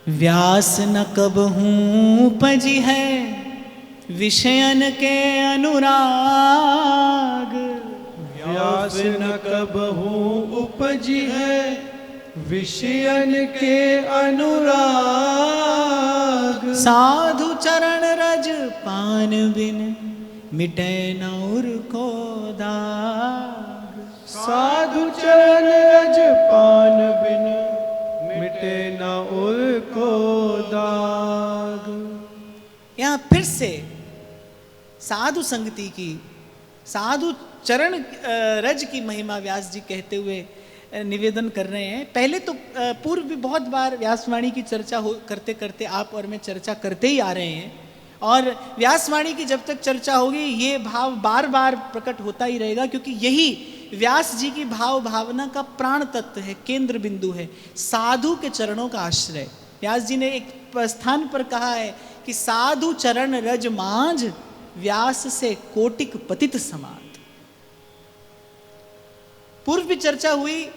व्यास न कबहूँ उपजी है विषयन के अनुराग। व्यास न कबहूँ उपजी है विषयन के अनुराग। साधु चरण रज पान बिन मिटे न उर को दाग। साधु चरण रज पान बिन मिटे न उर को दाग। यहाँ फिर से साधु संगति की, साधु चरण रज की महिमा व्यास जी कहते हुए निवेदन कर रहे हैं। पहले तो पूर्व भी बहुत बार व्यासवाणी की चर्चा करते करते आप और मैं चर्चा करते ही आ रहे हैं, और व्यासवाणी की जब तक चर्चा होगी ये भाव बार बार प्रकट होता ही रहेगा, क्योंकि यही व्यास जी की भाव भावना का प्राण तत्व है, केंद्र बिंदु है, साधु के चरणों का आश्रय। व्यास जी ने एक स्थान पर कहा है कि साधु चरण रज मांझ व्यास से कोटिक पतित समात। पूर्व भी चर्चा हुई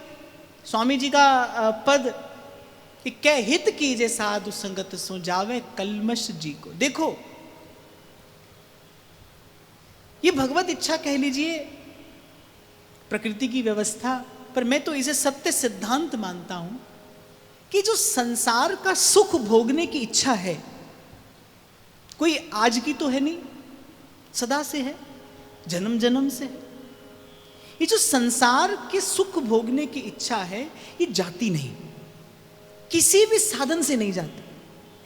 स्वामी जी का पद कि कै हित कीजे साधु संगत सो जावे कलमश जी को। देखो ये भगवत इच्छा कह लीजिए, प्रकृति की व्यवस्था, पर मैं तो इसे सत्य सिद्धांत मानता हूं कि जो संसार का सुख भोगने की इच्छा है, कोई आज की तो है नहीं, सदा से है, जन्म जन्म से है। ये जो संसार के सुख भोगने की इच्छा है ये जाती नहीं, किसी भी साधन से नहीं जाती।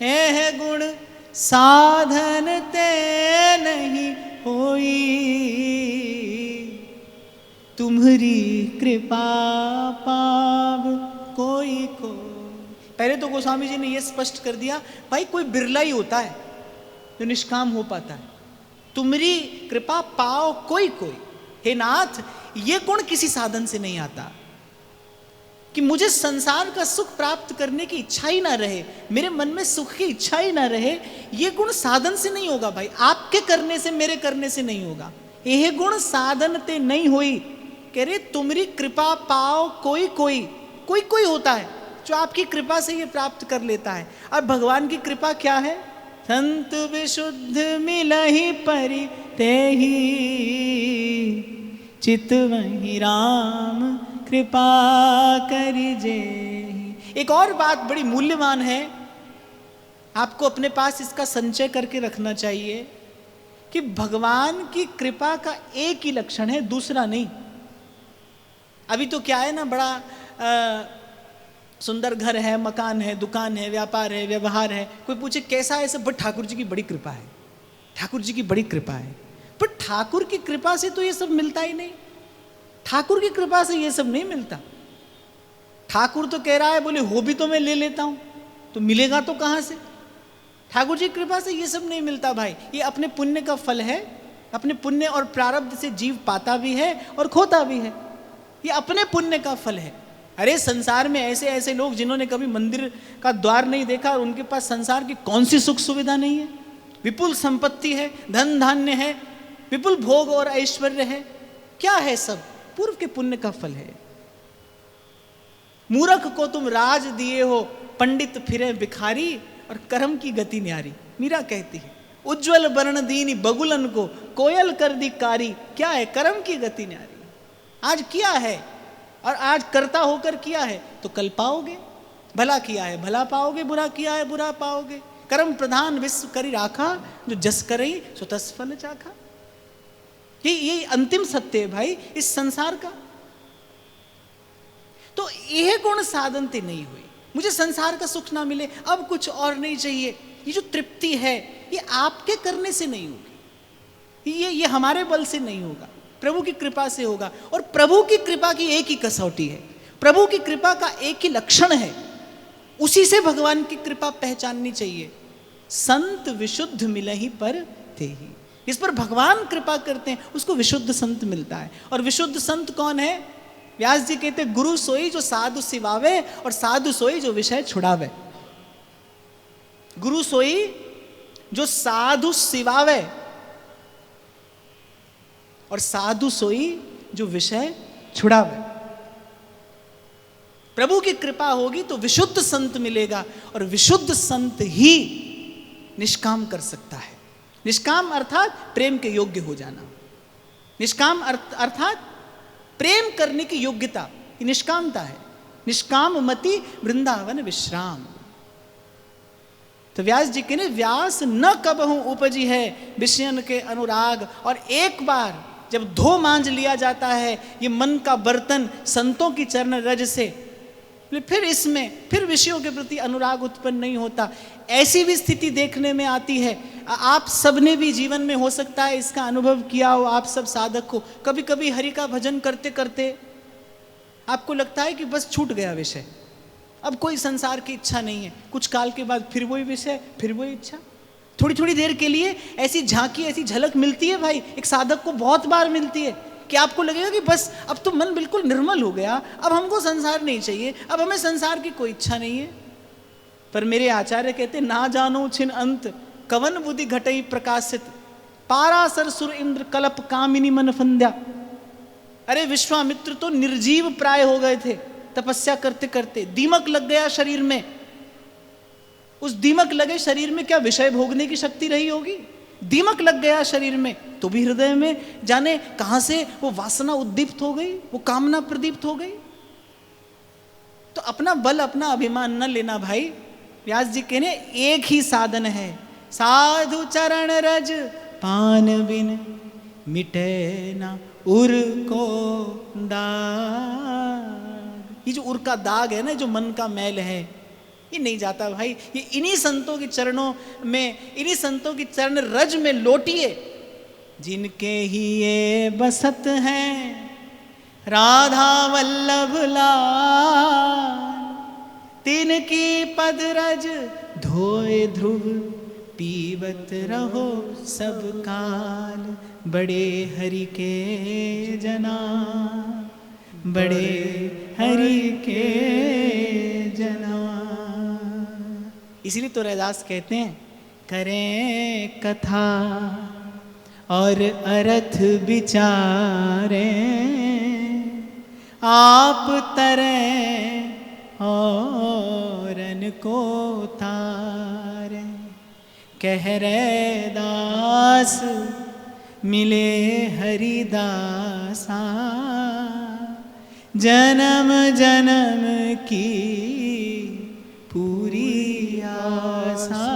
है गुण साधन ते नहीं होई, तुम्हारी कृपा पाव कोई को। पहले तो गोस्वामी जी ने यह स्पष्ट कर दिया, भाई कोई बिरला ही होता है जो निष्काम हो पाता है, तुम्हारी कृपा पाओ कोई कोई। हे नाथ, ये गुण किसी साधन से नहीं आता कि मुझे संसार का सुख प्राप्त करने की इच्छा ही ना रहे, मेरे मन में सुख की इच्छा ही ना रहे, ये गुण साधन से नहीं होगा भाई, आपके करने से मेरे करने से नहीं होगा। यह गुण साधन ते नहीं हुई, कह रहे तुम्हारी कृपा पाओ कोई कोई। कोई कोई होता है जो आपकी कृपा से ये प्राप्त कर लेता है। अब भगवान की कृपा क्या है? संत विशुद्ध मिलहि परि तेहि, चित वही राम कृपा करिजे। एक और बात बड़ी मूल्यवान है, आपको अपने पास इसका संचय करके रखना चाहिए कि भगवान की कृपा का एक ही लक्षण है, दूसरा नहीं। अभी तो क्या है ना, बड़ा सुंदर घर है, मकान है, दुकान है, व्यापार है, व्यवहार है, कोई पूछे कैसा है सब, बट ठाकुर जी की बड़ी कृपा है, ठाकुर जी की बड़ी कृपा है। पर ठाकुर की कृपा से तो ये सब मिलता ही नहीं, ठाकुर की कृपा से ये सब नहीं मिलता। ठाकुर तो कह रहा है बोले हो भी तो मैं ले लेता हूं, तो मिलेगा तो कहां से? ठाकुर जी की कृपा से ये सब नहीं मिलता भाई, ये अपने पुण्य का फल है, अपने पुण्य और प्रारब्ध से जीव पाता भी है और खोता भी है, ये अपने पुण्य का फल है। अरे संसार में ऐसे ऐसे लोग जिन्होंने कभी मंदिर का द्वार नहीं देखा, और उनके पास संसार की कौन सी सुख सुविधा नहीं है, विपुल संपत्ति है, धन धान्य है, विपुल भोग और ऐश्वर्य है, क्या है? सब पूर्व के पुण्य का फल है। मूर्ख को तुम राज दिए हो, पंडित फिरे भिखारी, और कर्म की गति न्यारी। मीरा कहती है उज्ज्वल वर्ण दीनी बगुलन को, कोयल कर दी कारी। क्या है? कर्म की गति न्यारी। आज किया है और आज करता होकर किया है तो कल पाओगे, भला किया है भला पाओगे, बुरा किया है बुरा पाओगे। कर्म प्रधान विश्व करी राखा, जो जस करई सो तस फल चाखा। ये अंतिम सत्य है भाई इस संसार का। तो यह गुण साधन ते नहीं हुई, मुझे संसार का सुख ना मिले, अब कुछ और नहीं चाहिए, ये जो तृप्ति है ये आपके करने से नहीं होगी, ये हमारे बल से नहीं होगा, प्रभु की कृपा से होगा। और प्रभु की कृपा की एक ही कसौटी है, प्रभु की कृपा का एक ही लक्षण है, उसी से भगवान की कृपा पहचाननी चाहिए। संत विशुद्ध मिलहि पर तेहि, इस पर भगवान कृपा करते हैं उसको विशुद्ध संत मिलता है। और विशुद्ध संत कौन है? व्यास जी कहते गुरु सोई जो साधु सिवावे, और साधु सोई जो विषय छुड़ावे। गुरु सोई जो साधु सिवावे, और साधु सोई जो विषय छुड़ावे। प्रभु की कृपा होगी तो विशुद्ध संत मिलेगा, और विशुद्ध संत ही निष्काम कर सकता है। निष्काम अर्थात प्रेम के योग्य हो जाना, निष्काम अर्थात प्रेम करने की योग्यता, ये निष्कामता है। निष्काम मति वृंदावन विश्राम। तो व्यास जी कहने व्यास न कबहु उपजी है विषयन के अनुराग। और एक बार जब धो मांझ लिया जाता है ये मन का बर्तन संतों की चरण रज से, फिर इसमें फिर विषयों के प्रति अनुराग उत्पन्न नहीं होता। ऐसी भी स्थिति देखने में आती है, आप सबने भी जीवन में हो सकता है इसका अनुभव किया हो, आप सब साधक हो। कभी कभी हरि का भजन करते करते आपको लगता है कि बस छूट गया विषय, अब कोई संसार की इच्छा नहीं है। कुछ काल के बाद फिर वही विषय, फिर वही इच्छा। थोड़ी थोड़ी देर के लिए ऐसी झांकी, ऐसी झलक मिलती है भाई, एक साधक को बहुत बार मिलती है कि आपको लगेगा कि बस अब तो मन बिल्कुल निर्मल हो गया, अब हमको संसार नहीं चाहिए, अब हमें संसार की कोई इच्छा नहीं है। पर मेरे आचार्य कहते ना जानो छिन अंत कवन बुद्धि घटई प्रकाशित, पारासर सुर इंद्र कलप कामिनी मन फंद्या। अरे विश्वामित्र तो निर्जीव प्राय हो गए थे तपस्या करते करते, दीमक लग गया शरीर में। उस दीमक लगे शरीर में क्या विषय भोगने की शक्ति रही होगी? दीमक लग गया शरीर में तो भी हृदय में जाने कहां से वो वासना उद्दीप्त हो गई, वो कामना प्रदीप्त हो गई। तो अपना बल, अपना अभिमान न लेना भाई। व्यास जी कहने एक ही साधन है, साधु चरण रज पान बिन मिटे ना उर को दाग। ये जो उर का दाग है ना, जो मन का मैल है, ये नहीं जाता भाई। ये इन्हीं संतों के चरणों में, इन्हीं संतों की चरण रज में लोटिए, जिनके ही ये बसत हैं राधा वल्लभ लाल। तिनकी पद रज धोए ध्रुव पीवत रहो सब काल। बड़े हरि के जना, बड़े हरि के जना। इसीलिए तो रैदास कहते हैं करें कथा और अर्थ विचारे, आप तरें औरन को तारे। कह रैदास मिले हरिदासा, जन्म जन्म की पूरी आशा,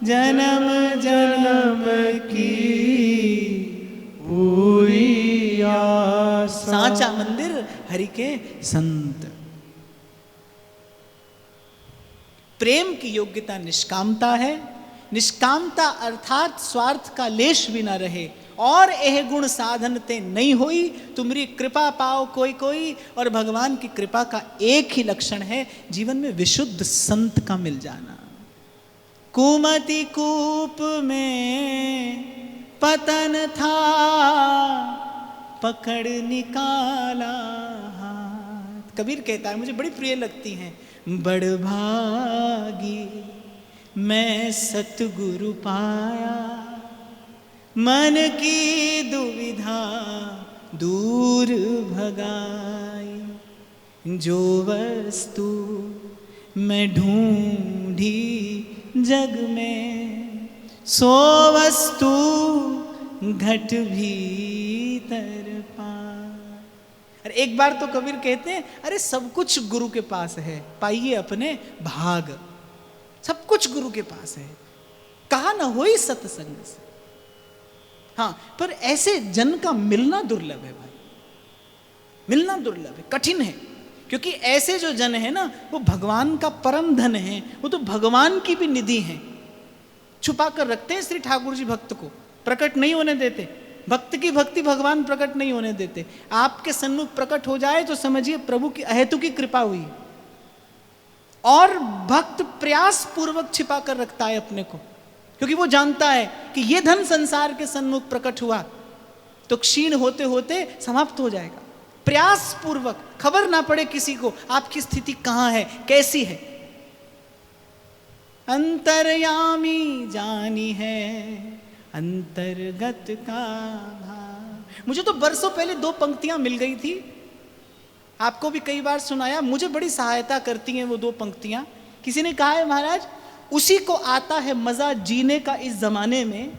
जन्म जन्म की पूरी आशा। सांचा मंदिर हरि के संत। प्रेम की योग्यता निष्कामता है। निष्कामता अर्थात स्वार्थ का लेश भी न रहे। और यह गुण साधन ते नहीं हुई, तुम्हारी कृपा पाओ कोई कोई। और भगवान की कृपा का एक ही लक्षण है जीवन में विशुद्ध संत का मिल जाना। कुमति कूप में पतन था, पकड़ निकाला हाथ। कबीर कहता है, मुझे बड़ी प्रिय लगती हैं, बड़भागी मैं सतगुरु पाया, मन की दुविधा दूर भगाई। जो वस्तु मैं ढूंढी जग में, सो वस्तु घट भीतर पाई। अरे एक बार तो कबीर कहते हैं, अरे सब कुछ गुरु के पास है, पाइए अपने भाग। सब कुछ गुरु के पास है, कहा ना होई सत्संग से। हाँ, पर ऐसे जन का मिलना दुर्लभ है भाई, मिलना दुर्लभ है, कठिन है। क्योंकि ऐसे जो जन है ना, वो भगवान का परम धन है, वो तो भगवान की भी निधि है। छुपा कर रखते हैं श्री ठाकुर जी भक्त को, प्रकट नहीं होने देते। भक्त की भक्ति भगवान प्रकट नहीं होने देते। आपके सन्मुख प्रकट हो जाए तो समझिए प्रभु की अहेतुकी कृपा हुई। और भक्त प्रयास पूर्वक छिपा कर रखता है अपने को, क्योंकि वो जानता है कि ये धन संसार के सन्मुख प्रकट हुआ तो क्षीण होते होते समाप्त हो जाएगा। प्रयास पूर्वक, खबर ना पड़े किसी को आपकी स्थिति कहां है, कैसी है। अंतर्यामी जानी है अंतर्गत का भाव। मुझे तो बरसों पहले 2 पंक्तियां मिल गई थी आपको भी कई बार सुनाया, मुझे बड़ी सहायता करती हैं वो दो पंक्तियां। किसी ने कहा है महाराज, उसी को आता है मजा जीने का इस जमाने में,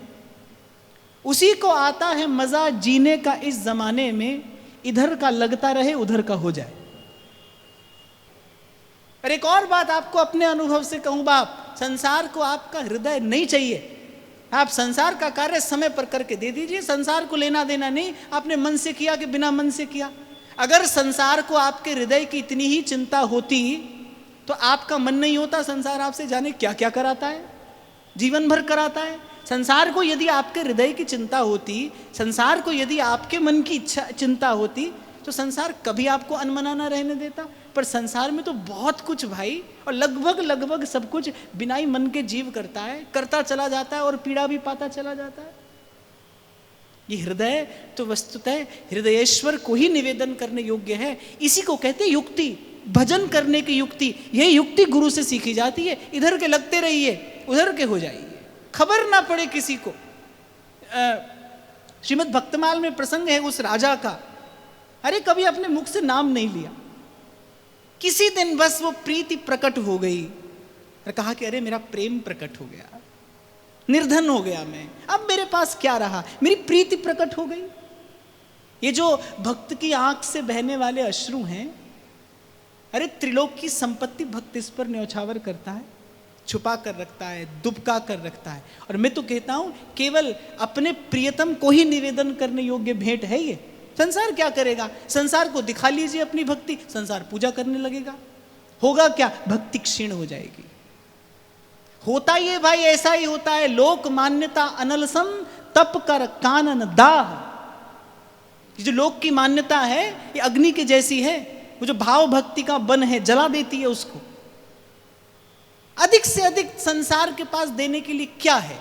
उसी को आता है मजा जीने का इस जमाने में, इधर का लगता रहे उधर का हो जाए। और एक और बात आपको अपने अनुभव से कहूं बाप, संसार को आपका हृदय नहीं चाहिए। आप संसार का कार्य समय पर करके दे दीजिए, संसार को लेना देना नहीं, आपने मन से किया कि बिना मन से किया। अगर संसार को आपके हृदय की इतनी ही चिंता होती तो आपका मन नहीं होता संसार आपसे जाने क्या क्या कराता है, जीवन भर कराता है। संसार को यदि आपके हृदय की चिंता होती, संसार को यदि आपके मन की इच्छा चिंता होती, तो संसार कभी आपको अनमना ना रहने देता। पर संसार में तो बहुत कुछ भाई, और लगभग सब कुछ बिना ही मन के जीव करता है, करता चला जाता है और पीड़ा भी पाता चला जाता है। ये हृदय तो वस्तुतः हृदयेश्वर को ही निवेदन करने योग्य है। इसी को कहते युक्ति, भजन करने की युक्ति। यह युक्ति गुरु से सीखी जाती है। इधर के लगते रहिए, उधर के हो जाइए, खबर ना पड़े किसी को। श्रीमद् भक्तमाल में प्रसंग है उस राजा का, अरे कभी अपने मुख से नाम नहीं लिया, किसी दिन बस वो प्रीति प्रकट हो गई और कहा कि अरे मेरा प्रेम प्रकट हो गया, निर्धन हो गया मैं, अब मेरे पास क्या रहा, मेरी प्रीति प्रकट हो गई। ये जो भक्त की आंख से बहने वाले अश्रु हैं, अरे त्रिलोक की संपत्ति भक्त इस पर न्यौछावर करता है, छुपा कर रखता है, दुबका कर रखता है। और मैं तो कहता हूं केवल अपने प्रियतम को ही निवेदन करने योग्य भेंट है ये। संसार क्या करेगा, संसार को दिखा लीजिए अपनी भक्ति, संसार पूजा करने लगेगा, होगा क्या, भक्ति क्षीण हो जाएगी। होता ही है भाई, ऐसा ही होता है। लोक मान्यता अनलसम तप कर कानन दाह। जो लोक की मान्यता है ये अग्नि के जैसी है, वो जो भाव भक्ति का बन है जला देती है उसको। अधिक से अधिक संसार के पास देने के लिए क्या है,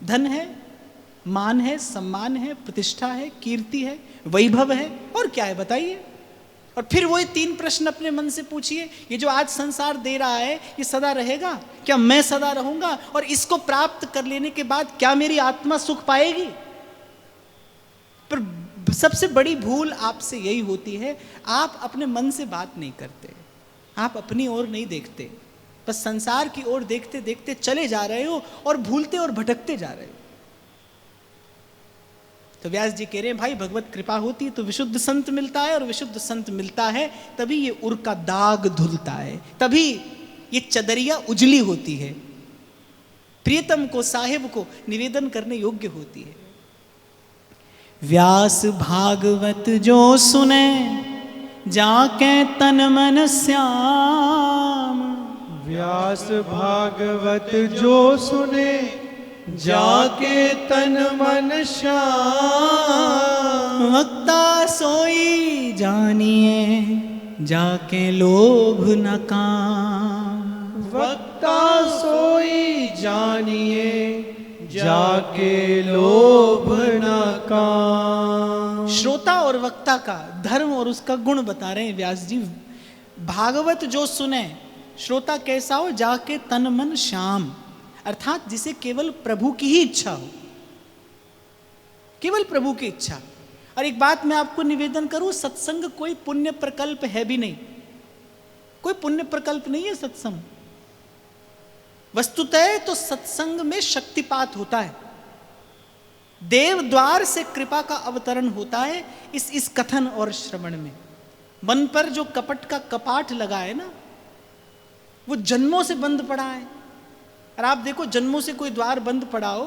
धन है, मान है, सम्मान है, प्रतिष्ठा है, कीर्ति है, वैभव है, और क्या है बताइए। और फिर वही तीन प्रश्न अपने मन से पूछिए, ये जो आज संसार दे रहा है ये सदा रहेगा क्या, मैं सदा रहूंगा, और इसको प्राप्त कर लेने के बाद क्या मेरी आत्मा सुख पाएगी। पर सबसे बड़ी भूल आपसे यही होती है, आप अपने मन से बात नहीं करते, आप अपनी ओर नहीं देखते, बस संसार की ओर देखते देखते चले जा रहे हो और भूलते और भटकते जा रहे हो। तो व्यास जी कह रहे हैं भाई भगवत कृपा होती है तो विशुद्ध संत मिलता है, और विशुद्ध संत मिलता है तभी ये उर का दाग धुलता है, तभी ये चदरिया उजली होती है, प्रियतम को साहिब को निवेदन करने योग्य होती है। व्यास भागवत जो सुने जाके तन मन श्याम। व्यास भागवत जो सुने जाके तन मन श्याम। वक्ता सोई जानिए जाके लोभ न काम। वक्ता सोई जानिए जाके लोभ न काम। श्रोता और वक्ता का धर्म और उसका गुण बता रहे हैं व्यास जी। भागवत जो सुने, श्रोता कैसा हो, जाके तन मन श्याम, अर्थात जिसे केवल प्रभु की ही इच्छा हो, केवल प्रभु की इच्छा। और एक बात मैं आपको निवेदन करूं, सत्संग कोई पुण्य प्रकल्प है भी नहीं, कोई पुण्य प्रकल्प नहीं है सत्संग। वस्तुतः तो सत्संग में शक्तिपात होता है, देव द्वार से कृपा का अवतरण होता है इस कथन और श्रवण में। मन पर जो कपट का कपाट लगा है ना, वो जन्मों से बंद पड़ा है। और आप देखो जन्मों से कोई द्वार बंद पड़ा हो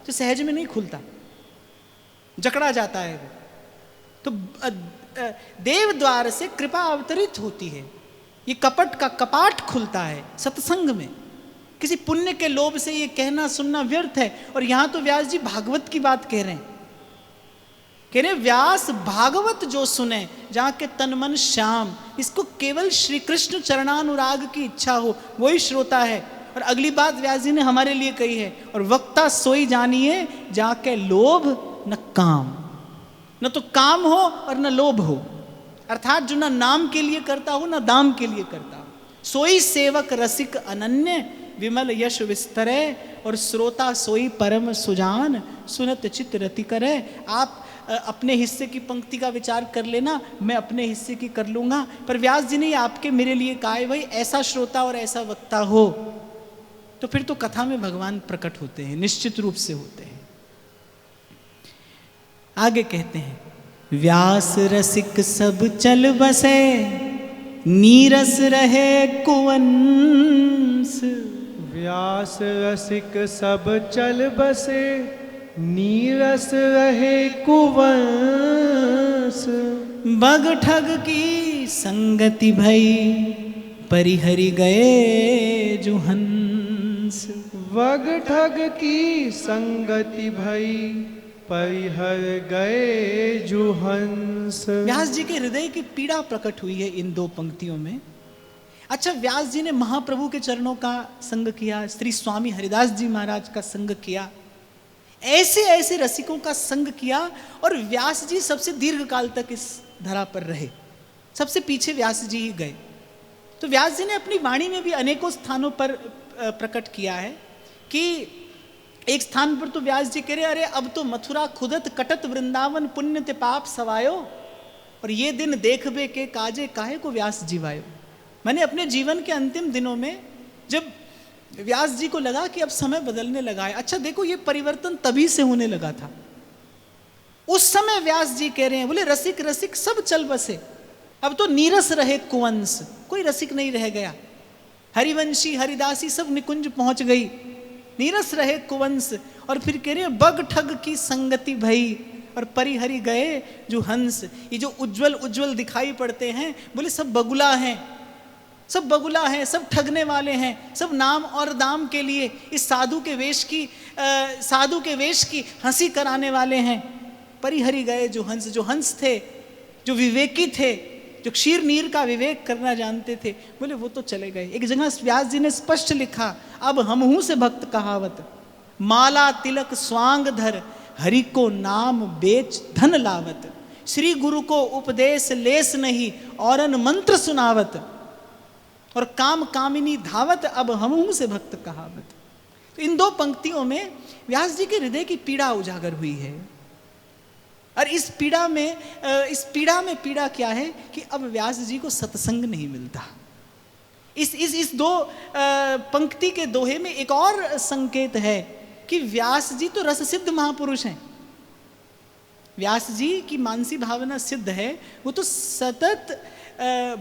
तो सहज में नहीं खुलता, जकड़ा जाता है वो। तो देव द्वार से कृपा अवतरित होती है, ये कपट का कपाट खुलता है सत्संग में। किसी पुण्य के लोभ से ये कहना सुनना व्यर्थ है। और यहां तो व्यास जी भागवत की बात कह रहे हैं, कह रहे व्यास भागवत जो सुने जाके तन मन श्याम। इसको केवल श्री कृष्ण चरणानुराग की इच्छा हो वही श्रोता है। और अगली बात व्यास जी ने हमारे लिए कही है, और वक्ता सोई जानिए जाके लोभ न काम। न तो काम हो और न लोभ हो, अर्थात जो ना नाम के लिए करता हो ना दाम के लिए करता हो। सोई सेवक रसिक अनन्य विमल यश विस्तरे, और श्रोता सोई परम सुजान सुनत चित रति करे। आप अपने हिस्से की पंक्ति का विचार कर लेना, मैं अपने हिस्से की कर लूँगा। पर व्यास जी ने ये आपके मेरे लिए कहा है, भाई ऐसा श्रोता और ऐसा वक्ता हो तो फिर तो कथा में भगवान प्रकट होते हैं, निश्चित रूप से होते हैं। आगे कहते हैं, व्यास रसिक सब चल बसे, नीरस रहे कुवंश। व्यास रसिक सब चल बसे, नीरस रहे कुवंश। बग ठग की संगति भई, परिहरि गए जो हंस। वग ठग की संगति भई, परिहर गए जो हंस। व्यास जी के हृदय की पीड़ा प्रकट हुई है इन दो पंक्तियों में। अच्छा, व्यास जी ने महाप्रभु के चरणों का संग किया, श्री स्वामी हरिदास जी महाराज का संग किया, ऐसे ऐसे रसिकों का संग किया, और व्यास जी सबसे दीर्घ काल तक इस धरा पर रहे, सबसे पीछे व्यास जी ही गए। तो व्यास जी ने अपनी वाणी में भी अनेकों स्थानों पर प्रकट किया है कि एक स्थान पर तो व्यास जी कह रहे, अरे अब तो मथुरा खुदत कटत वृंदावन, पुण्य ते पाप सवायो, और ये दिन देखबे के काजे काहे को व्यास जीवायो। मैंने अपने जीवन के अंतिम दिनों में जब व्यास जी को लगा कि अब समय बदलने लगा है, अच्छा देखो ये परिवर्तन तभी से होने लगा था, उस समय व्यास जी कह रहे हैं, बोले रसिक रसिक सब चल बसे, अब तो नीरस रहे कुवंश, कोई रसिक नहीं रह गया, हरिवंशी हरिदासी सब निकुंज पहुंच गई, नीरस रहे कुवंश। और फिर कह रहे हैं बग ठग की संगति भई, और परिहरि गए जो हंस। ये जो उज्जवल उज्जवल दिखाई पड़ते हैं, बोले सब बगुला हैं, सब बगुला हैं, सब ठगने वाले हैं, सब नाम और दाम के लिए इस साधु के वेश की हंसी कराने वाले हैं। परिहरि गए जो हंस थे, जो विवेकी थे, जो क्षीर नीर का विवेक करना जानते थे, बोले वो तो चले गए। एक जगह व्यास जी ने स्पष्ट लिखा, अब हमहू से भक्त कहावत, माला तिलक स्वांग धर, हरि को नाम बेच धन लावत, श्री गुरु को उपदेश लेस नहीं, औरन मंत्र सुनावत, और काम कामिनी धावत, अब हमहू से भक्त कहावत। तो इन दो पंक्तियों में व्यास जी के हृदय की पीड़ा उजागर हुई है। और इस पीड़ा में पीड़ा क्या है कि अब व्यास जी को सत्संग नहीं मिलता। इस दो पंक्ति के दोहे में एक और संकेत है कि व्यास जी तो रस सिद्ध महापुरुष हैं, व्यास जी की मानसी भावना सिद्ध है, वो तो सतत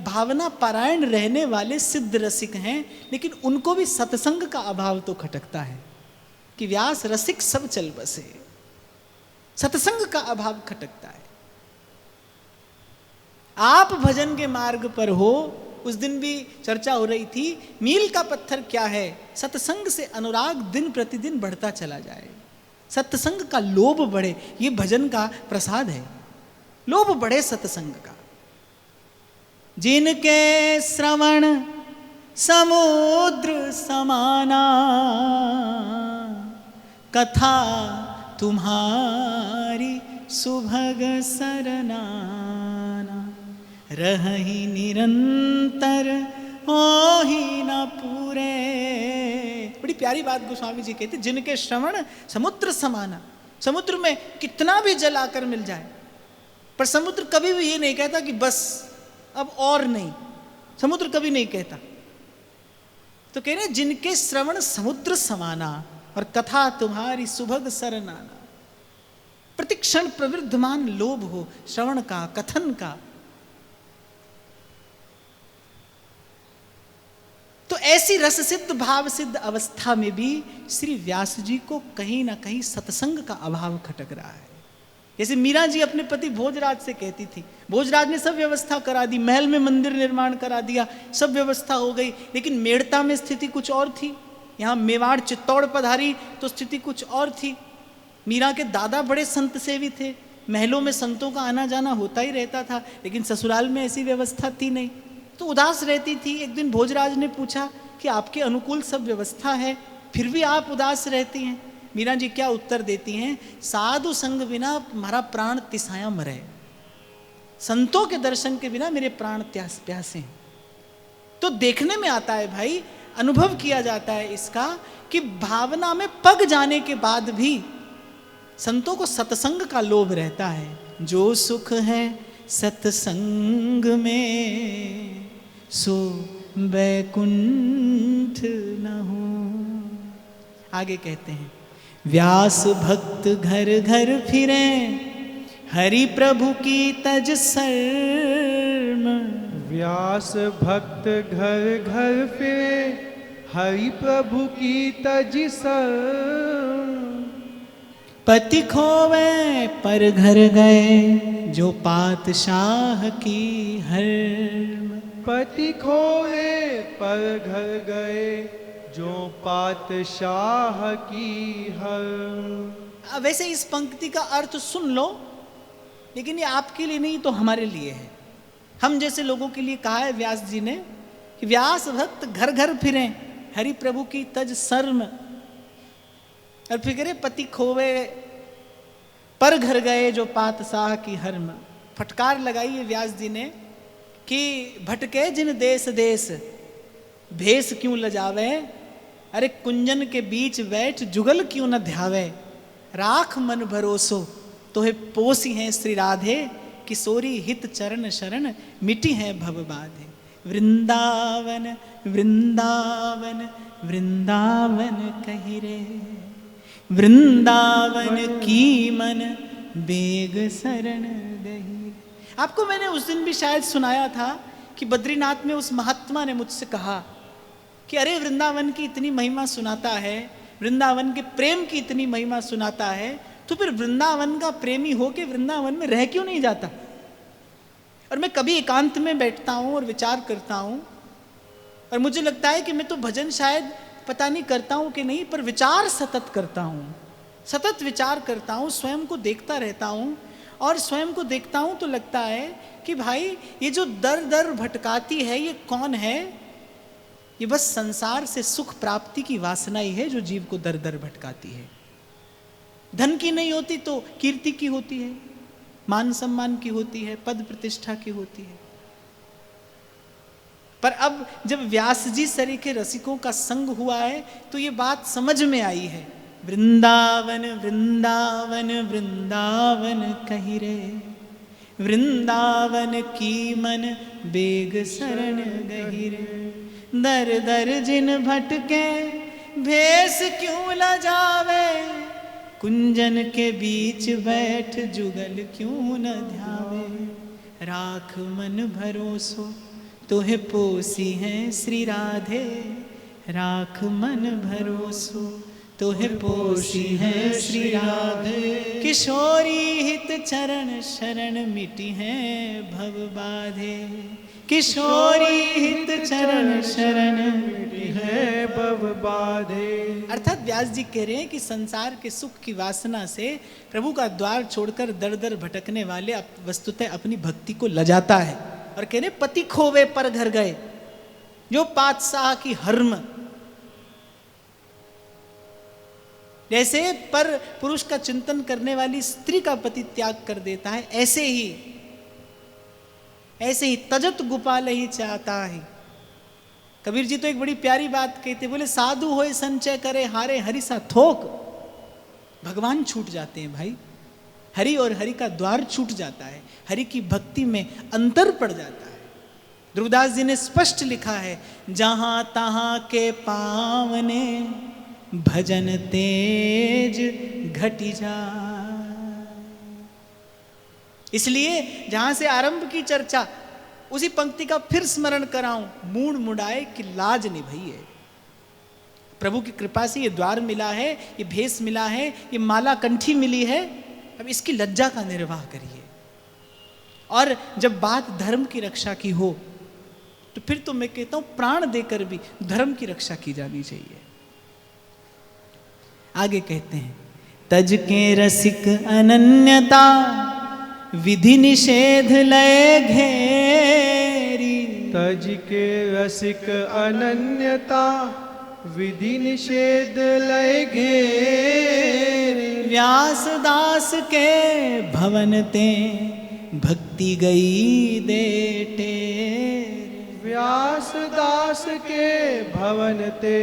भावना पारायण रहने वाले सिद्ध रसिक हैं, लेकिन उनको भी सत्संग का अभाव तो खटकता है कि व्यास रसिक सब चल बसे, सत्संग का अभाव खटकता है। आप भजन के मार्ग पर हो, उस दिन भी चर्चा हो रही थी, मील का पत्थर क्या है, सत्संग से अनुराग दिन प्रतिदिन बढ़ता चला जाए, सत्संग का लोभ बढ़े, ये भजन का प्रसाद है, लोभ बढ़े सत्संग का। जिनके श्रवण समुद्र समाना, कथा तुम्हारी सुभग सरनाना, रही निरंतर ओहि न पूरे। बड़ी प्यारी बात गोस्वामी जी कहते, जिनके श्रवण समुद्र समाना, समुद्र में कितना भी जल आकर मिल जाए, पर समुद्र कभी भी ये नहीं कहता कि बस अब और नहीं, समुद्र कभी नहीं कहता। तो कह रहे जिनके श्रवण समुद्र समाना, और कथा तुम्हारी सुभग सरनाना, प्रतिक्षण प्रवृद्धमान लोभ हो श्रवण का, कथन का। तो ऐसी रस सिद्ध भाव सिद्ध अवस्था में भी श्री व्यास जी को कहीं ना कहीं सत्संग का अभाव खटक रहा है। जैसे मीरा जी अपने पति भोजराज से कहती थी, भोजराज ने सब व्यवस्था करा दी, महल में मंदिर निर्माण करा दिया, सब व्यवस्था हो गई, लेकिन मेड़ता में स्थिति कुछ और थी, यहाँ मेवाड़ चित्तौड़ पधारी तो स्थिति कुछ और थी। मीरा के दादा बड़े संत सेवी थे, महलों में संतों का आना जाना होता ही रहता था, लेकिन ससुराल में ऐसी व्यवस्था थी नहीं, तो उदास रहती थी। एक दिन भोजराज ने पूछा कि आपके अनुकूल सब व्यवस्था है, फिर भी आप उदास रहती हैं। मीरा जी क्या उत्तर देती हैं, साधु संग बिना हमारा प्राण तिसाया मरे, संतों के दर्शन के बिना मेरे प्राण प्यासे हैं। तो देखने में आता है भाई, अनुभव किया जाता है इसका कि भावना में पग जाने के बाद भी संतों को सत्संग का लोभ रहता है। जो सुख है सत्संग में, सो वैकुंठ न हो। आगे कहते हैं, व्यास भक्त घर घर फिरे, हरि प्रभु की तज शर्म। व्यास भक्त घर घर फिरे, हरि प्रभु की तज शर्म। पति खोवे पर घर गए, जो पातशाह की हर्म। पति खोए पर घर गए, जो पातशाह की हर। वैसे इस पंक्ति का अर्थ सुन लो, लेकिन ये आपके लिए नहीं तो हमारे लिए है। हम जैसे लोगों के लिए कहा है व्यास जी ने कि व्यास भक्त घर घर फिरे, हरि प्रभु की तज शर्म। और फिक्रे पति खोवे पर घर गए, जो पातशाह की हर्म। फटकार लगाई है व्यास जी ने कि भटके जिन देश देश, भेष क्यों लजावे। अरे कुंजन के बीच बैठ जुगल क्यों न ध्यावे। राख मन भरोसो तोहे पोसी हैं श्री राधे, किशोरी हित चरण शरण मिटी हैं भव बाधे। वृंदावन वृंदावन वृंदावन कही रे, वृंदावन की मन बेग शरण दही। आपको मैंने उस दिन भी शायद सुनाया था कि बद्रीनाथ में उस महात्मा ने मुझसे कहा कि अरे वृंदावन की इतनी महिमा सुनाता है, वृंदावन के प्रेम की इतनी महिमा सुनाता है, तो फिर वृंदावन का प्रेमी होके वृंदावन में रह क्यों नहीं जाता। और मैं कभी एकांत में बैठता हूँ और विचार करता हूँ, और मुझे लगता है कि मैं तो भजन शायद पता नहीं करता हूँ कि नहीं, पर विचार सतत करता हूँ, सतत विचार करता हूँ, स्वयं को देखता रहता हूँ। और स्वयं को देखता हूँ तो लगता है कि भाई ये जो दर दर भटकाती है ये कौन है। ये बस संसार से सुख प्राप्ति की वासना ही है जो जीव को दर दर भटकाती है। धन की नहीं होती तो कीर्ति की होती है, मान सम्मान की होती है, पद प्रतिष्ठा की होती है। पर अब जब व्यास जी सरीखे रसिकों का संग हुआ है तो ये बात समझ में आई है। वृंदावन वृंदावन वृंदावन कही रे, वृंदावन की मन बेग शरण गही रे। दर दर जिन भटके भेष क्यों लजावे, कुंजन के बीच बैठ जुगल क्यों न ध्यावे। राख मन भरोसो तोहे पोसी हैं श्री राधे, राख मन भरोसो तोहे पोसी हैं श्री राधे। किशोरी हित चरण शरण मिटी हैं भव बाधे, किशोरी हित चरण शरण मिटी है भव बाधे। अर्थात व्यास जी कह रहे हैं कि संसार के सुख की वासना से प्रभु का द्वार छोड़कर दर दर भटकने वाले वस्तुतः अपनी भक्ति को लजाता है। और कह रहे पति खोवे पर घर गए, जो पातशाह की हर्म। जैसे पर पुरुष का चिंतन करने वाली स्त्री का पति त्याग कर देता है, ऐसे ही तजत गोपाल ही चाहता है। कबीर जी तो एक बड़ी प्यारी बात कहते, बोले साधु होए संचय करे हारे हरि सा थोक। भगवान छूट जाते हैं भाई, हरि और हरि का द्वार छूट जाता है, हरि की भक्ति में अंतर पड़ जाता है। ध्रुवदास जी ने स्पष्ट लिखा है, जहां तहां के पावने भजन तेज घटी जा। इसलिए जहां से आरंभ की चर्चा, उसी पंक्ति का फिर स्मरण कराऊं, मूड मुड़ाए कि लाज निभाइए। प्रभु की कृपा से ये द्वार मिला है, ये भेष मिला है, ये माला कंठी मिली है, अब इसकी लज्जा का निर्वाह करिए। और जब बात धर्म की रक्षा की हो तो फिर तो मैं कहता हूं प्राण देकर भी धर्म की रक्षा की जानी चाहिए। आगे कहते हैं, तज के रसिक अनन्यता विधि निषेध लय घेरी। तज के रसिक अनन्यता विधि निषेध लय घेरी। व्यास दास के भवन ते भक्ति गई दे टेर। व्यास दास के भवन ते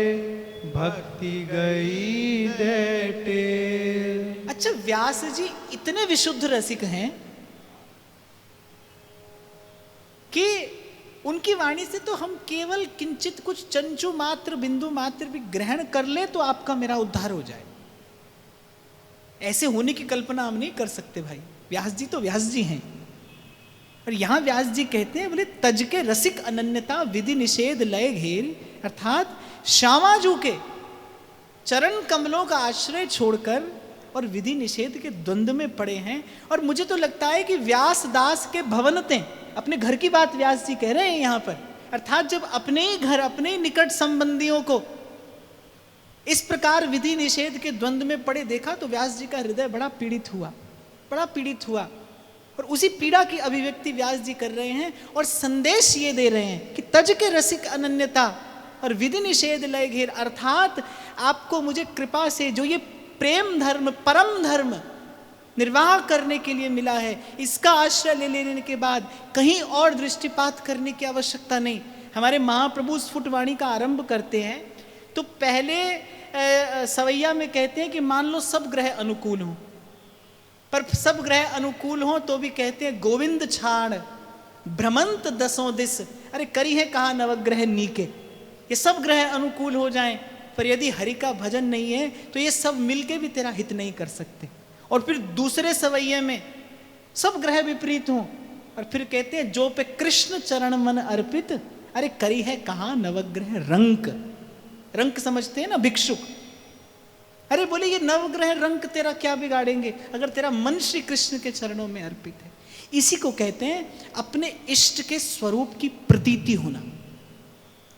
भक्ति गई दे टेर। अच्छा, व्यास जी इतने विशुद्ध रसिक हैं कि उनकी वाणी से तो हम केवल किंचित कुछ चंचु मात्र बिंदु मात्र भी ग्रहण कर ले तो आपका मेरा उद्धार हो जाए। ऐसे होने की कल्पना हम नहीं कर सकते भाई। व्यास जी तो व्यास जी हैं। और यहां व्यास जी कहते हैं, बोले तज के रसिक अनन्यता विधि निषेध लय घेर, अर्थात श्यामाजू के चरण कमलों का आश्रय छोड़कर और विधि निषेध के द्वंद्व में पड़े हैं। और मुझे तो लगता है कि व्यास दास के भवनते, अपने घर की बात व्यास जी कह रहे हैं यहां पर, अर्थात जब अपने ही घर अपने ही निकट संबंधियों को इस प्रकार विधि निषेध के द्वंद्व में पड़े देखा तो व्यास जी का हृदय बड़ा पीड़ित हुआ, बड़ा पीड़ित हुआ। और उसी पीड़ा की अभिव्यक्ति व्यास जी कर रहे हैं और संदेश ये दे रहे हैं कि तज के रसिक अनन्यता और विधि निषेध लय घेर, अर्थात आपको मुझे कृपा से जो ये प्रेम धर्म परम धर्म निर्वाह करने के लिए मिला है, इसका आश्रय ले लेने के बाद कहीं और दृष्टिपात करने की आवश्यकता नहीं। हमारे महाप्रभु स्फुट वाणी का आरंभ करते हैं तो पहले सवैया में कहते हैं कि मान लो सब ग्रह अनुकूल हों, पर सब ग्रह अनुकूल हों तो भी कहते हैं गोविंद छाण भ्रमंत दसों दिस, अरे करी है कहाँ नवग्रह नीके। ये सब ग्रह अनुकूल हो जाएं, पर यदि हरि का भजन नहीं है तो ये सब मिलके भी तेरा हित नहीं कर सकते। और फिर दूसरे सवैये में सब ग्रह विपरीत हों और फिर कहते हैं जो पे कृष्ण चरण मन अर्पित, अरे करी है कहाँ नवग्रह रंक। रंक समझते हैं ना, भिक्षुक। अरे बोले ये नवग्रह रंक तेरा क्या बिगाड़ेंगे अगर तेरा मन श्री कृष्ण के चरणों में अर्पित है। इसी को कहते हैं अपने इष्ट के स्वरूप की प्रतीति होना।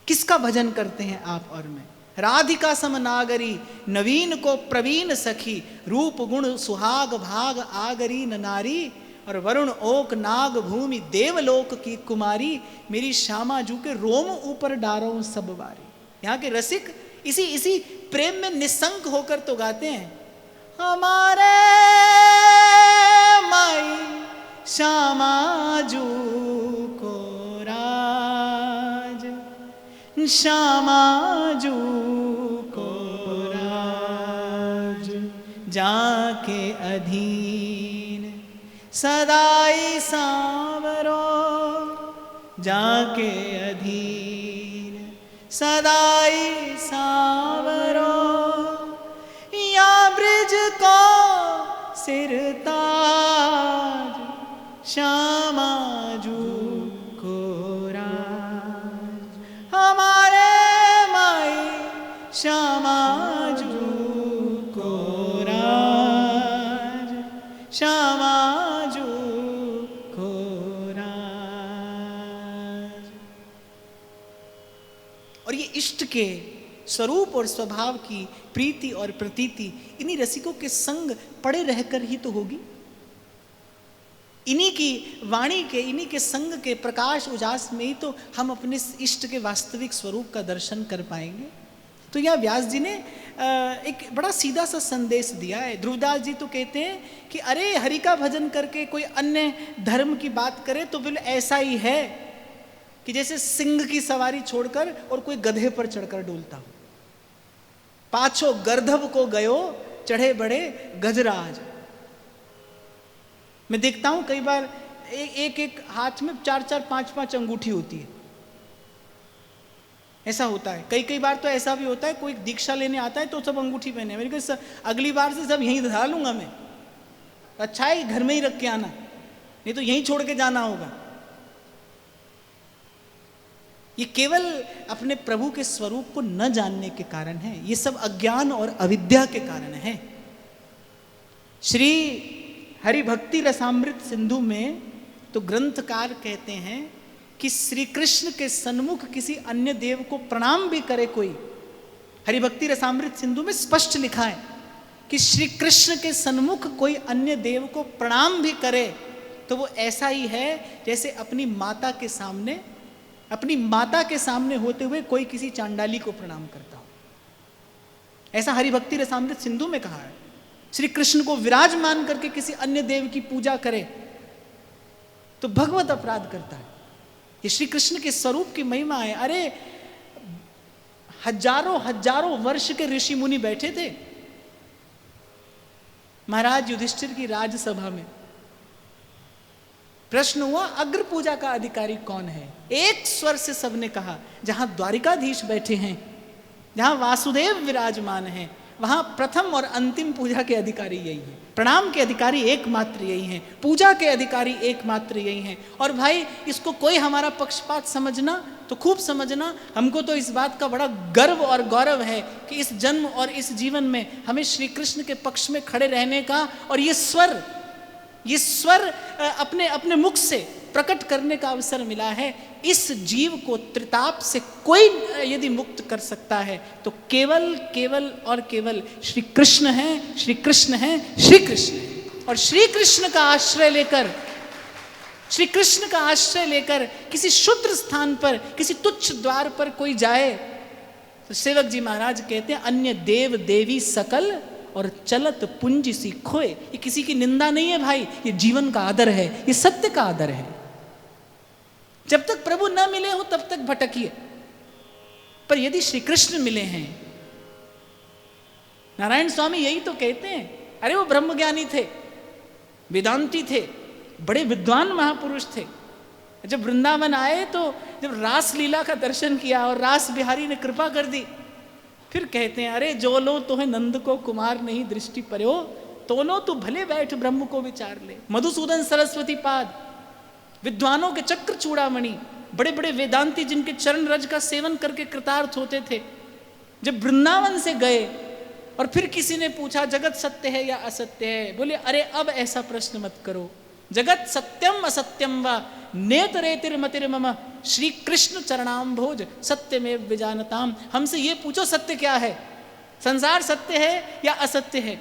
किसका भजन करते हैं आप और मैं? राधिका सम नागरी नवीन को प्रवीण सखी, रूप गुण सुहाग भाग आगरी न नारी, और वरुण ओक नाग भूमि देवलोक की कुमारी, मेरी श्यामा जू के रोम ऊपर डारो सब बारी। यहाँ के रसिक इसी प्रेम में निसंक होकर तो गाते हैं, हमारे माई श्यामा जू को राज, श्यामा जू को राज, जाके अधीन सदाई सांवरो, जाके अधीन सदाई सांवरो, या ब्रिज को सिरताज, श्यामा जू को राज, हमारे माई श्यामा जू को राज, श्यामा जू को राज। और ये इष्ट के स्वरूप और स्वभाव की प्रीति और प्रतीति इन्हीं रसिकों के संग पड़े रहकर ही तो होगी। इन्हीं की वाणी के, इन्हीं के संग के प्रकाश उजास में ही तो हम अपने इष्ट के वास्तविक स्वरूप का दर्शन कर पाएंगे। तो यह व्यास जी ने एक बड़ा सीधा सा संदेश दिया है। ध्रुवदास जी तो कहते हैं कि अरे हरि का भजन करके कोई अन्य धर्म की बात करे तो बिल्कुल ऐसा ही है कि जैसे सिंह की सवारी छोड़कर और कोई गधे पर चढ़कर डोलता हो। पाछो गर्धव को गयो चढ़े बड़े गजराज। मैं देखता हूं कई बार एक हाथ में 4-4, 5-5 अंगूठी होती है। ऐसा होता है। कई बार तो ऐसा भी होता है कोई दीक्षा लेने आता है तो सब अंगूठी पहने। मेरे को अगली बार से सब यहीं धरा लूंगा मैं। अच्छा है घर में ही रख के आना, नहीं तो यहीं छोड़ के जाना होगा। ये केवल अपने प्रभु के स्वरूप को न जानने के कारण है। ये सब अज्ञान और अविद्या के कारण है। श्री हरि भक्ति रसामृत सिंधु में तो ग्रंथकार कहते हैं कि श्री कृष्ण के सन्मुख किसी अन्य देव को प्रणाम भी करे कोई, हरि भक्ति रसामृत सिंधु में स्पष्ट लिखा है कि श्री कृष्ण के सन्मुख कोई अन्य देव को प्रणाम भी करे तो वो ऐसा ही है जैसे अपनी माता के सामने होते हुए कोई किसी चांडाली को प्रणाम करता हो। ऐसा हरि भक्ति रसामृत सिंधु में कहा है। श्री कृष्ण को विराजमान करके किसी अन्य देव की पूजा करे तो भगवत अपराध करता है। ये श्री कृष्ण के स्वरूप की महिमा है। अरे हजारों वर्ष के ऋषि मुनि बैठे थे, महाराज युधिष्ठिर की राजसभा में प्रश्न हुआ, अग्र पूजा का अधिकारी कौन है? एक स्वर से सबने कहा, जहां द्वारिकाधीश बैठे हैं, जहां वासुदेव विराजमान हैं, वहां प्रथम और अंतिम पूजा के अधिकारी यही हैं। प्रणाम के अधिकारी एकमात्र यही हैं, पूजा के अधिकारी एकमात्र यही हैं। और भाई इसको कोई हमारा पक्षपात समझना तो खूब समझना, हमको तो इस बात का बड़ा गर्व और गौरव है कि इस जन्म और इस जीवन में हमें श्री कृष्ण के पक्ष में खड़े रहने का और ये स्वर अपने अपने मुख से प्रकट करने का अवसर मिला है। इस जीव को त्रिताप से कोई यदि मुक्त कर सकता है तो केवल केवल और केवल श्री कृष्ण हैं, श्री कृष्ण हैं, श्री कृष्ण हैं। और श्री कृष्ण का आश्रय लेकर, श्री कृष्ण का आश्रय लेकर किसी क्षुद्र स्थान पर, किसी तुच्छ द्वार पर कोई जाए तो सेवक जी महाराज कहते हैं, अन्य देव देवी सकल और चलत पुंज सी खोए। ये किसी की निंदा नहीं है भाई, ये जीवन का आदर है, ये सत्य का आदर है। जब तक प्रभु न मिले हो तब तक भटकिए, पर यदि श्री कृष्ण मिले हैं, नारायण स्वामी यही तो कहते हैं, अरे वो ब्रह्मज्ञानी थे, वेदांती थे, बड़े विद्वान महापुरुष थे। जब वृंदावन आए तो जब रास लीला का दर्शन किया और रास बिहारी ने कृपा कर दी, फिर कहते हैं, अरे जो लो तो है नंद को कुमार नहीं दृष्टि पर्यो, तोनो तो भले बैठ ब्रह्म को विचार ले। मधुसूदन सरस्वती पाद, विद्वानों के चक्र चूड़ामणि, बड़े बड़े वेदांती जिनके चरण रज का सेवन करके कृतार्थ होते थे, जब वृंदावन से गए और फिर किसी ने पूछा जगत सत्य है या असत्य है, बोले अरे अब ऐसा प्रश्न मत करो, जगत सत्यम असत्यम व नेतरेतिर्मतिर्मम श्री कृष्ण चरणाम्भोज सत्यमेव विजानताम। हमसे ये पूछो सत्य क्या है, संसार सत्य है या असत्य है?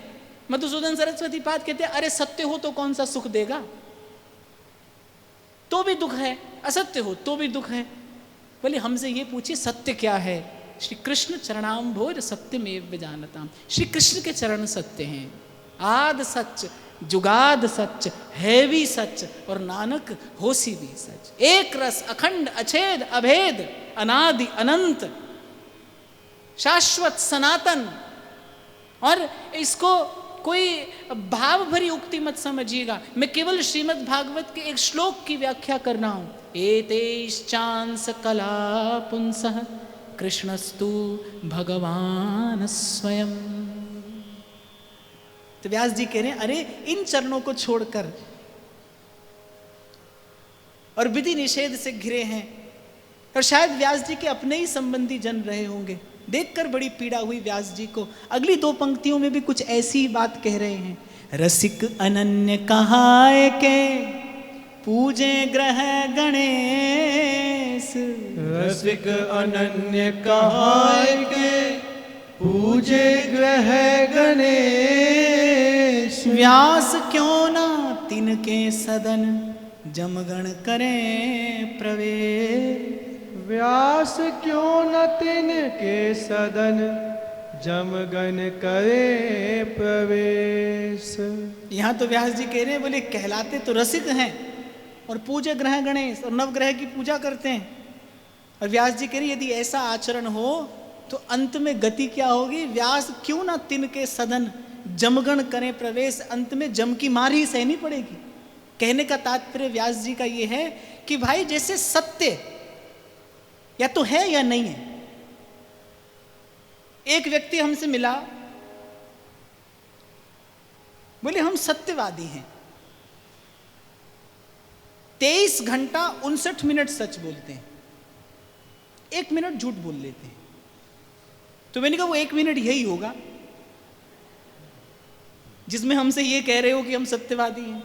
मधुसूदन सरस्वती पाद कहते हैं, अरे सत्य हो तो कौन सा सुख देगा, तो भी दुख है, असत्य हो तो भी दुख है। बोले हमसे ये पूछिए सत्य क्या है? श्री कृष्ण चरणाम्भोज सत्यमेव विजानताम। श्री कृष्ण के चरण सत्य हैं, आद सच जुगाद सच है भी सच और नानक होसी भी सच। एक रस अखंड अछेद अभेद अनादि अनंत शाश्वत सनातन। और इसको कोई भाव भरी उक्ति मत समझिएगा, मैं केवल श्रीमद् भागवत के एक श्लोक की व्याख्या कर रहा हूं। एतेश्चांस कला पुंसः कृष्णस्तु भगवान स्वयं। तो व्यास जी कह रहे हैं, अरे इन चरणों को छोड़कर और विधि निषेध से घिरे हैं। और शायद व्यास जी के अपने ही संबंधी जन रहे होंगे, देखकर बड़ी पीड़ा हुई व्यास जी को। अगली दो पंक्तियों में भी कुछ ऐसी ही बात कह रहे हैं। रसिक अनन्य कहाय के पूजे ग्रह गणेश, रसिक अनन्य कहाय के पूजे ग्रह गणेश। व्यास क्यों ना तिनके सदन जमगण करें प्रवेश। व्यास क्यों न तिनके सदन जमगण करे प्रवेश। यहाँ तो व्यास जी कह रहे हैं, बोले कहलाते तो रसिक हैं और पूजे ग्रह गणेश और नवग्रह की पूजा करते हैं। और व्यास जी कह रहे यदि ऐसा आचरण हो तो अंत में गति क्या होगी? व्यास क्यों ना तिनके सदन जमगण करें प्रवेश। अंत में जम की मार ही सहनी पड़ेगी। कहने का तात्पर्य व्यास जी का ये है कि भाई जैसे सत्य या तो है या नहीं है। एक व्यक्ति हमसे मिला, बोले हम सत्यवादी हैं, 23 घंटा 59 मिनट सच बोलते हैं, 1 मिनट झूठ बोल लेते हैं। तो मैंने कहा वो 1 मिनट यही होगा जिसमें हमसे ये कह रहे हो कि हम सत्यवादी हैं।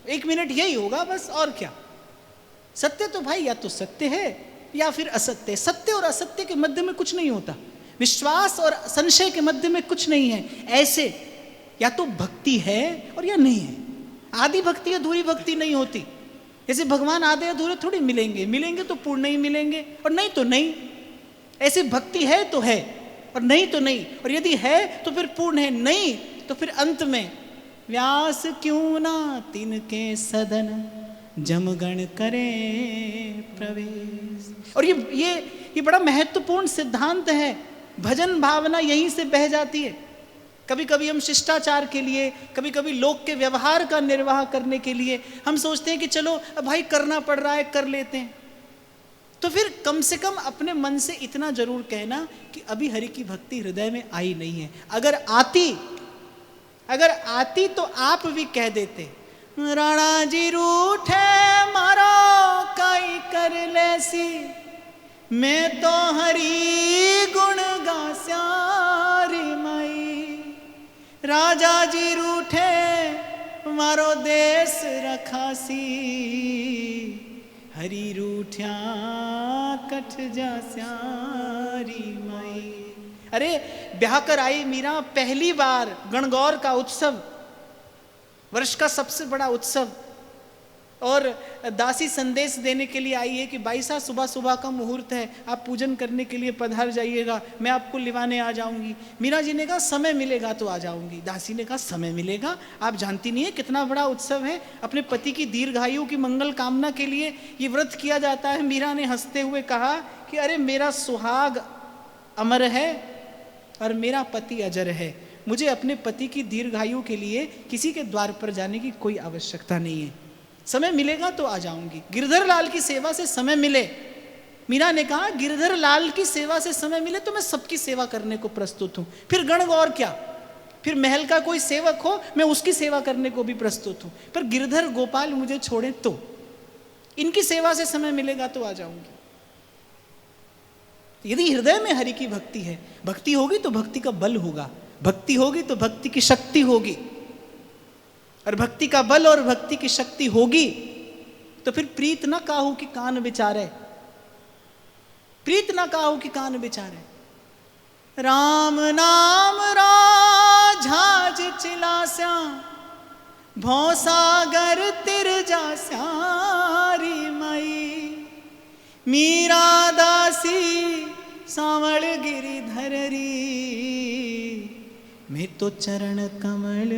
1 मिनट यही होगा बस, और क्या। सत्य तो भाई या तो सत्य है या फिर असत्य। सत्य और असत्य के मध्य में कुछ नहीं होता, विश्वास और संशय के मध्य में कुछ नहीं है। ऐसे या तो भक्ति है और या नहीं है। आधी भक्ति अधूरी भक्ति नहीं होती। जैसे भगवान आधे अधूरे थोड़ी मिलेंगे, मिलेंगे तो पूर्ण नहीं मिलेंगे, और नहीं तो नहीं। ऐसे भक्ति है तो है और नहीं तो नहीं, और यदि है तो फिर पूर्ण है, नहीं तो फिर अंत में व्यास क्यों ना तिनके सदन जमगण करे प्रवेश। और ये बड़ा महत्वपूर्ण सिद्धांत है। भजन भावना यहीं से बह जाती है। कभी कभी हम शिष्टाचार के लिए, कभी कभी लोग के व्यवहार का निर्वाह करने के लिए हम सोचते हैं कि चलो भाई करना पड़ रहा है, कर लेते हैं। तो फिर कम से कम अपने मन से इतना जरूर कहना कि अभी हरि की भक्ति हृदय में आई नहीं है। अगर आती तो आप भी कह देते, राणा जी रूठे मारो काई कर लेसी, मैं तो हरि गुण गास्यारी माई। राजा जी रूठे मारो देश रखासी, हरि रूठ्या कठ जास्यारी माई। अरे ब्याह कर आई मीरा, पहली बार गणगौर का उत्सव, वर्ष का सबसे बड़ा उत्सव, और दासी संदेश देने के लिए आई है कि भाई साहब सुबह सुबह का मुहूर्त है, आप पूजन करने के लिए पधार जाइएगा, मैं आपको लिवाने आ जाऊंगी। मीरा जी ने कहा समय मिलेगा तो आ जाऊंगी। दासी ने कहा समय मिलेगा, आप जानती नहीं है कितना बड़ा उत्सव है, अपने पति की दीर्घायु की मंगल कामना के लिए ये व्रत किया जाता है। मीरा ने हंसते हुए कहा कि अरे मेरा सुहाग अमर है और मेरा पति अजर है, मुझे अपने पति की दीर्घायु के लिए किसी के द्वार पर जाने की कोई आवश्यकता नहीं है, समय मिलेगा तो आ जाऊंगी। गिरधर लाल की सेवा से समय मिले, मीरा ने कहा गिरधर लाल की सेवा से समय मिले तो मैं सबकी सेवा करने को प्रस्तुत हूं। फिर गणगौर क्या, फिर महल का कोई सेवक हो मैं उसकी सेवा करने को भी प्रस्तुत हूं, पर गिरधर गोपाल मुझे छोड़े तो इनकी सेवा से समय मिलेगा तो आ जाऊंगी। यदि हृदय में हरि की भक्ति है, भक्ति होगी तो भक्ति का बल होगा, भक्ति होगी तो भक्ति की शक्ति होगी, और भक्ति का बल और भक्ति की शक्ति होगी तो फिर प्रीत न काहू कि कान विचारे, प्रीत न काहू कि कान विचारे। राम नाम राझाज चिलास्या, भौसागर तिर जास्यारी माई। मीरा दासी सांवल गिरिधररी, मैं तो चरण कमल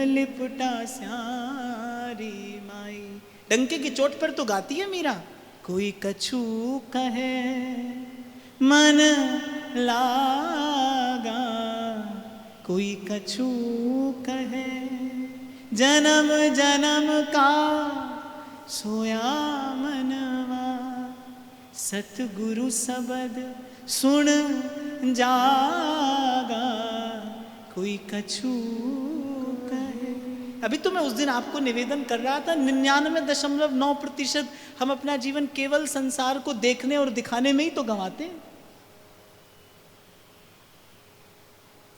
लिपटा स्यारी माई। डंके की चोट पर तो गाती है मीरा, कोई कछु कहे मन लागा, कोई कछु कहे जन्म जन्म का सोया मनवा। सतगुरु शब्द सुन जागा, कोई कछु कहे। अभी तो मैं उस दिन आपको निवेदन कर रहा था, 99.9% हम अपना जीवन केवल संसार को देखने और दिखाने में ही तो गंवाते हैं।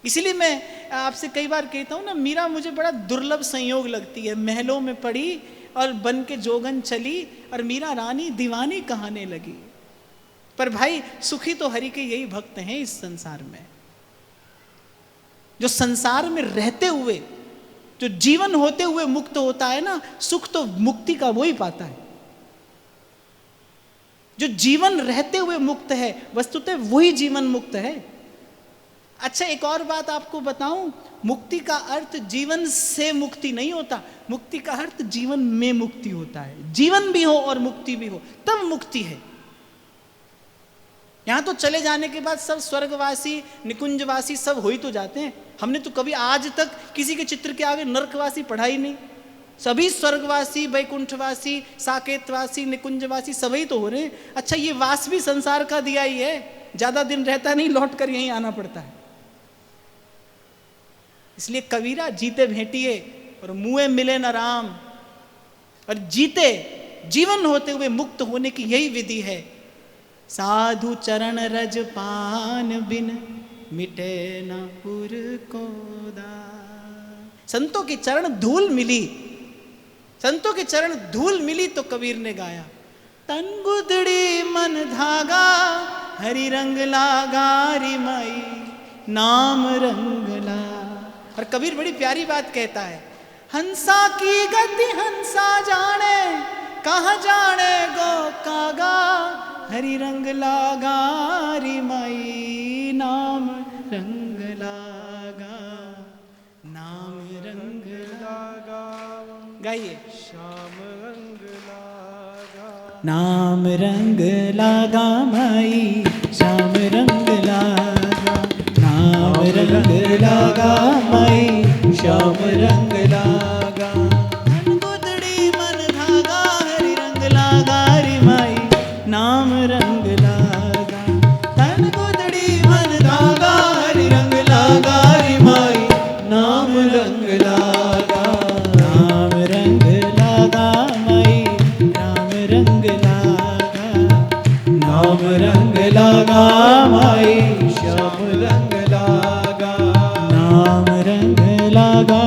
इसीलिए मैं आपसे कई बार कहता हूं ना, मीरा मुझे बड़ा दुर्लभ संयोग लगती है। महलों में पड़ी और बन के जोगन चली, और मीरा रानी दीवानी कहाने लगी। पर भाई सुखी तो हरि के यही भक्त हैं इस संसार में, जो संसार में रहते हुए, जो जीवन होते हुए मुक्त होता है ना, सुख तो मुक्ति का वो ही पाता है। जो जीवन रहते हुए मुक्त है, वस्तुतः वही जीवन मुक्त है। अच्छा एक और बात आपको बताऊं, मुक्ति का अर्थ जीवन से मुक्ति नहीं होता, मुक्ति का अर्थ जीवन में मुक्ति होता है। जीवन भी हो और मुक्ति भी हो तब मुक्ति है। यहां तो चले जाने के बाद सब स्वर्गवासी निकुंजवासी सब हो ही तो जाते हैं। हमने तो कभी आज तक किसी के चित्र के आगे नरकवासी पढ़ा ही नहीं। सभी स्वर्गवासी, वैकुंठवासी, साकेतवासी, निकुंजवासी सभी तो हो रहे हैं। अच्छा ये वास भी संसार का दिया ही है, ज्यादा दिन रहता नहीं, लौट कर यहीं आना पड़ता है। इसलिए कबीरा जीते भेंटिए और मुए मिले न राम, और जीते जीवन होते हुए मुक्त होने की यही विधि है। साधु चरण रज पान बिन मिटे न पुर को दाग। संतों की चरण धूल मिली, संतों की चरण धूल मिली तो कबीर ने गाया, तन गुदड़ी मन धागा हरि रंग लागारी माई नाम रंगला। और कबीर बड़ी प्यारी बात कहता है, हंसा की गति हंसा जाने, कहाँ जाने गो कागा हरि रंग लागारी माई नाम रंग लागा, नाम रंग लागा। गाइए, श्याम रंग लागा, नाम रंग लागा माई श्याम रंग लागा, नाम रंग लागा माई श्याम रंग लागा। तन गुदड़ी मन धागा हरि रंग लागा रे माई नाम रंग लागा। तन गुदड़ी मन धागा हरि रंग लागा रे माई नाम रंग लागा। नाम रंग लागा माई नाम रंग लागा। नाम रंग लागा माई श्याम रंग लागा। नाम रंग लागा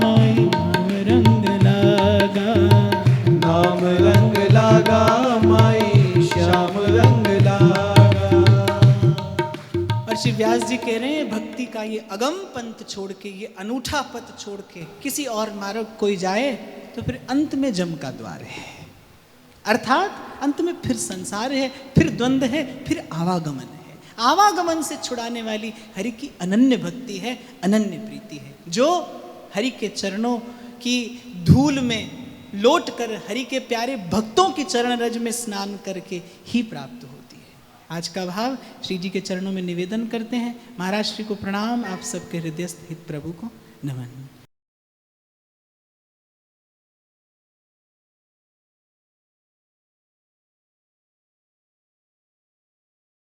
माई नाम रंग लागा। नाम रंग लागा माई श्याम रंग लागा। और श्री व्यास जी कह रहे हैं भक्ति का ये अगम पंथ छोड़ के, ये अनूठा पथ छोड़ के किसी और मार्ग कोई जाए तो फिर अंत में जम का द्वार है। अर्थात अंत में फिर संसार है, फिर द्वंद्व है, फिर आवागमन है। आवागमन से छुड़ाने वाली हरि की अनन्य भक्ति है, अनन्य प्रीति है, जो हरि के चरणों की धूल में लौट कर हरि के प्यारे भक्तों की चरण रज में स्नान करके ही प्राप्त होती है। आज का भाव श्री जी के चरणों में निवेदन करते हैं। महाराज श्री को प्रणाम। आप सबके हृदयस्थ हित प्रभु को नमन।